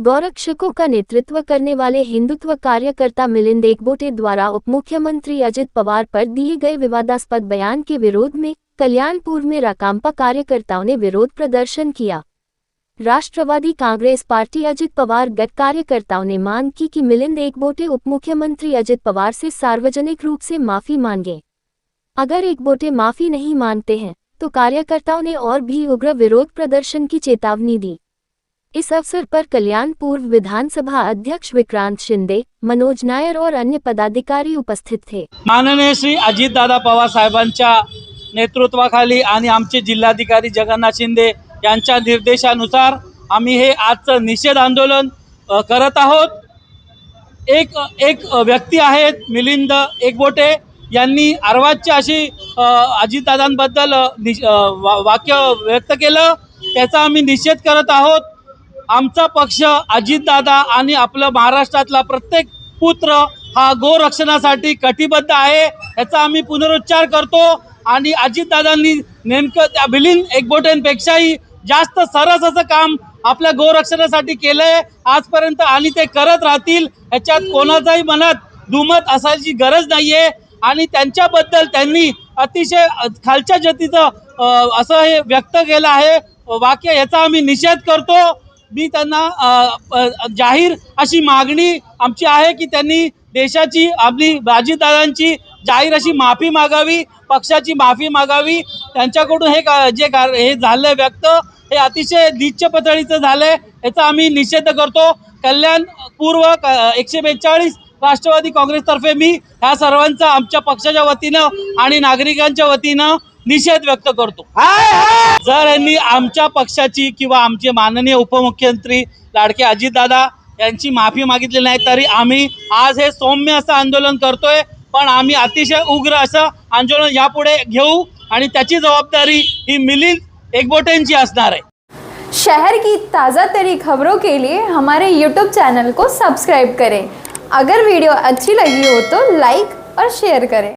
गौरक्षकों का नेतृत्व करने वाले हिंदुत्व कार्यकर्ता मिलिंद एकबोटे द्वारा उप मुख्यमंत्री अजित पवार पर दिए गए विवादास्पद बयान के विरोध में कल्याणपुर में राकांपा कार्यकर्ताओं ने विरोध प्रदर्शन किया। राष्ट्रवादी कांग्रेस पार्टी अजित पवार गठ कार्यकर्ताओं ने मांग की कि मिलिंद एकबोटे उप मुख्यमंत्री अजित पवार से सार्वजनिक रूप से माफी मांगे। अगर एकबोटे माफी नहीं मानते हैं तो कार्यकर्ताओं ने और भी उग्र विरोध प्रदर्शन की चेतावनी दी। इस अवसर पर कल्याणपुर विधानसभा अध्यक्ष विक्रांत शिंदे, मनोज नायर और अन्य पदाधिकारी उपस्थित थे। माननीय श्री अजितदादा पवार साहेबांच्या नेतृत्वाखाली आणि आमचे जिल्हाधिकारी जगन्नाथ शिंदे यांच्या निर्देशानुसार आम्ही हे आजचं निषेध आंदोलन करत आहोत। एक व्यक्ती आहेत मिलिंद एकबोटे यांनी अर्वाच्य अशी अजितदादांबद्दल वाक्य व्यक्त केलं, त्याचा आम्ही निषेध करत आहोत। आमचा पक्ष अजितदादा आणि आपला महाराष्ट्रातला प्रत्येक पुत्र हा गोरक्षणासाठी कटिबद्ध आहे, याचा आम्ही पुनरुच्चार करतो। आणि अजितदादांनी नेमकं त्या मिलिंद एकबोटेंपेक्षाही जास्त सरस असं काम आपल्या गोरक्षणासाठी केलंय आजपर्यंत आणि ते करत राहतील, याच्यात कोणाचाही मनात दुमत असायची गरज नाहीये। आणि त्यांच्याबद्दल त्यांनी अतिशय खालच्या जातीचं असं हे व्यक्त केलं आहे वाक्य, याचा आम्ही निषेध करतो। मी त्यांना जाहीर अशी मागणी आमची आहे की त्यांनी देशाची आपली अजितदादांची जाहीर अशी माफी मागावी, पक्षाची माफी मागावी। त्यांच्याकडून हे झालं व्यक्त हे अतिशय नीच पातळीचं झालंय, याचा आम्ही निषेध करतो। कल्याण पूर्व 142 राष्ट्रवादी काँग्रेसतर्फे मी ह्या सर्वांचा आमच्या पक्षाच्या वतीनं आणि नागरिकांच्या वतीनं निषेध व्यक्त करतो। जर यांनी आमच्या पक्षाची किंवा आमचे माननीय उपमुख्यमंत्री लाडके अजितदादा यांची माफी मागितली नाही तरी आम्ही आज हे सौम्य असं आंदोलन करतोय, पण आम्ही अतिशय उग्र असं आंदोलन यापुढे घेऊ आणि त्याची जबाबदारी ही मिलिंद एकबोटेंची असणार आहे। शहर की ताज़ा तरीन खबरों के लिए हमारे YouTube चैनल को सब्सक्राइब करें। अगर वीडियो अच्छी लगी हो तो लाइक और शेयर करें।